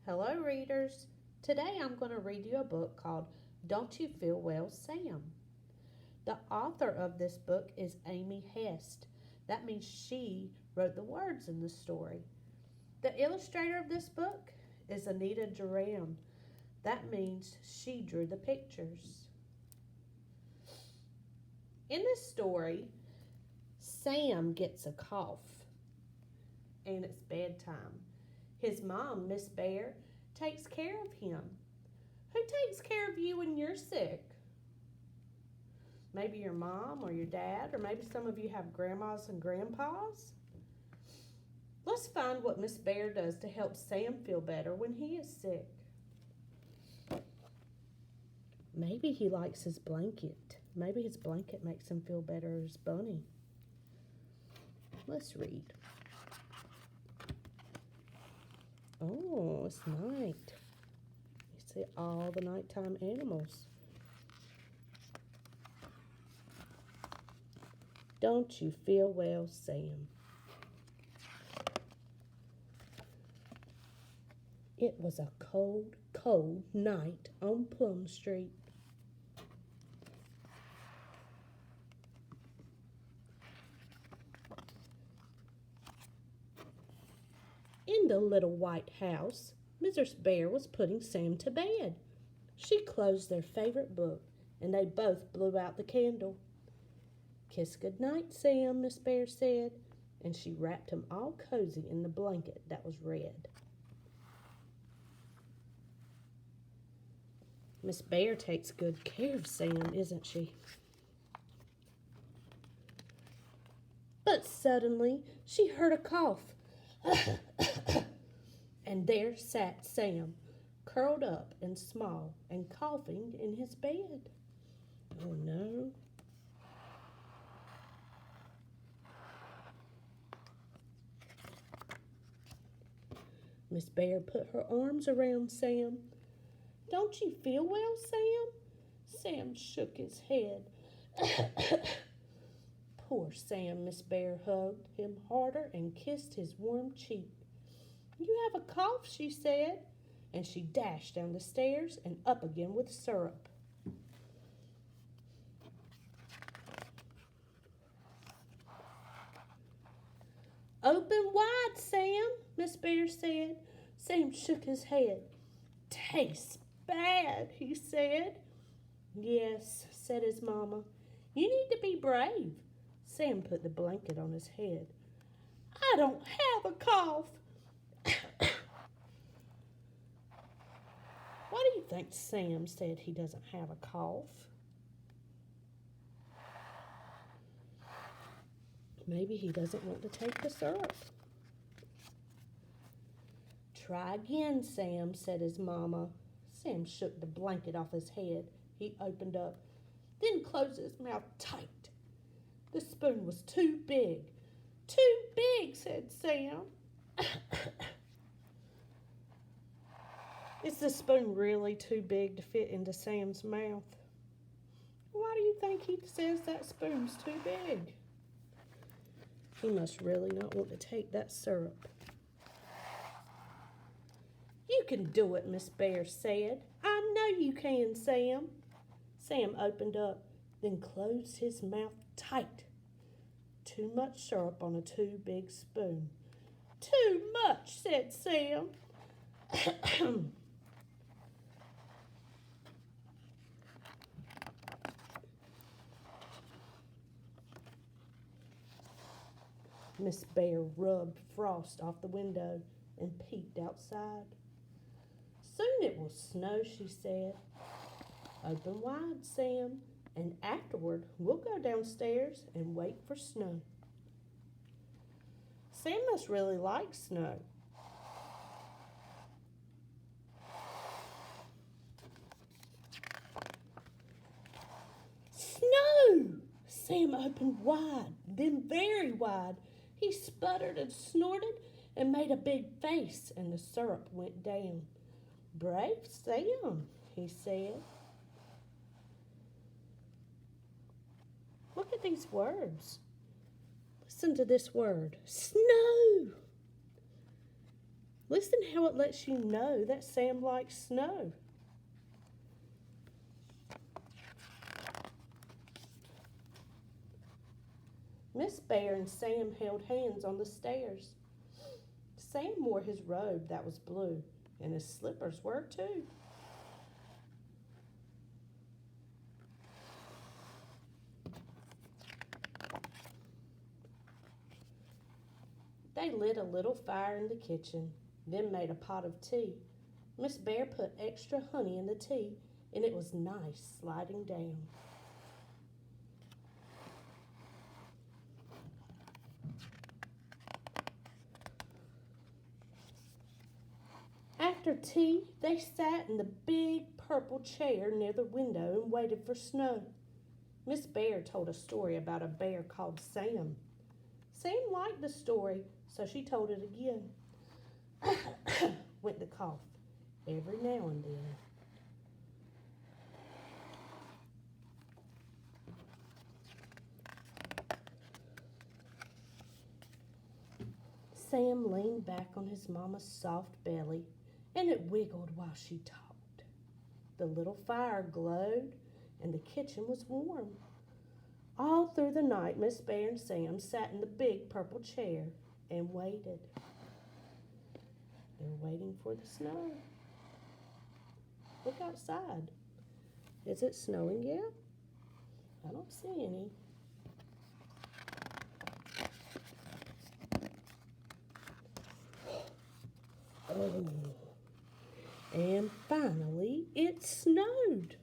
Hello, readers. Today I'm going to read you a book called Don't You Feel Well, Sam? The author of this book is Amy Hest. That means she wrote the words in the story. The illustrator of this book is Anita Duran. That means she drew the pictures. In this story, Sam gets a cough and it's bedtime. His mom, Miss Bear, takes care of him. Who takes care of you when you're sick? Maybe your mom or your dad, or maybe some of you have grandmas and grandpas. Let's find what Miss Bear does to help Sam feel better when he is sick. Maybe he likes his blanket. Maybe his blanket makes him feel better as Bunny. Let's read. Oh, it's night. You see all the nighttime animals. Don't you feel well, Sam? It was a cold, cold night on Plum Street. In the little white house, Mrs. Bear was putting Sam to bed. She closed their favorite book, and they both blew out the candle. "Kiss good night, Sam," Miss Bear said, and she wrapped him all cozy in the blanket that was red. Miss Bear takes good care of Sam, isn't she? But suddenly she heard a cough. And there sat Sam, curled up and small and coughing in his bed. Oh no. Miss Bear put her arms around Sam. "Don't you feel well, Sam?" Sam shook his head. Poor Sam, Miss Bear hugged him harder and kissed his warm cheek. "You have a cough," she said, and she dashed down the stairs and up again with syrup. "Open wide, Sam," Miss Bear said. Sam shook his head. "Tastes bad," he said. "Yes," said his mama. "You need to be brave." Sam put the blanket on his head. "I don't have a cough." Why do you think Sam said he doesn't have a cough? Maybe he doesn't want to take the syrup. "Try again, Sam," said his mama. Sam shook the blanket off his head. He opened up, then closed his mouth tight. The spoon was too big. "Too big," said Sam. Is the spoon really too big to fit into Sam's mouth? Why do you think he says that spoon's too big? He must really not want to take that syrup. "You can do it," Miss Bear said. "I know you can, Sam." Sam opened up, then closed his mouth tight. Too much syrup on a too big spoon. "Too much," said Sam. Miss Bear rubbed frost off the window and peeked outside. "Soon it will snow," she said. "Open wide, Sam, and afterward we'll go downstairs and wait for snow." Sam must really like snow. "Snow!" Sam opened wide, then very wide. He sputtered and snorted and made a big face, and the syrup went down. "Brave Sam," he said. Look at these words. Listen to this word, snow. Listen how it lets you know that Sam likes snow. Miss Bear and Sam held hands on the stairs. Sam wore his robe that was blue, and his slippers were too. They lit a little fire in the kitchen, then made a pot of tea. Miss Bear put extra honey in the tea, and it was nice sliding down. After tea, they sat in the big purple chair near the window and waited for snow. Miss Bear told a story about a bear called Sam. Sam liked the story, so she told it again. Went the cough every now and then. Sam leaned back on his mama's soft belly, and it wiggled while she talked. The little fire glowed, and the kitchen was warm. All through the night, Miss Bear and Sam sat in the big purple chair and waited. They're waiting for the snow. Look outside. Is it snowing yet? I don't see any. Oh, and finally it snowed.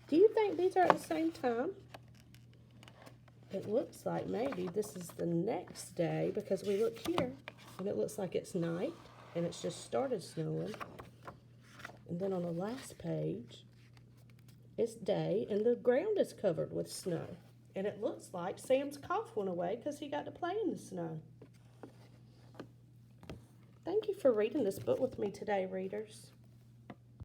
Do you think these are at the same time? It looks like maybe this is the next day because we look here and it looks like it's night and it's just started snowing. And then on the last page, it's day and the ground is covered with snow. And it looks like Sam's cough went away because he got to play in the snow. Thank you for reading this book with me today, readers.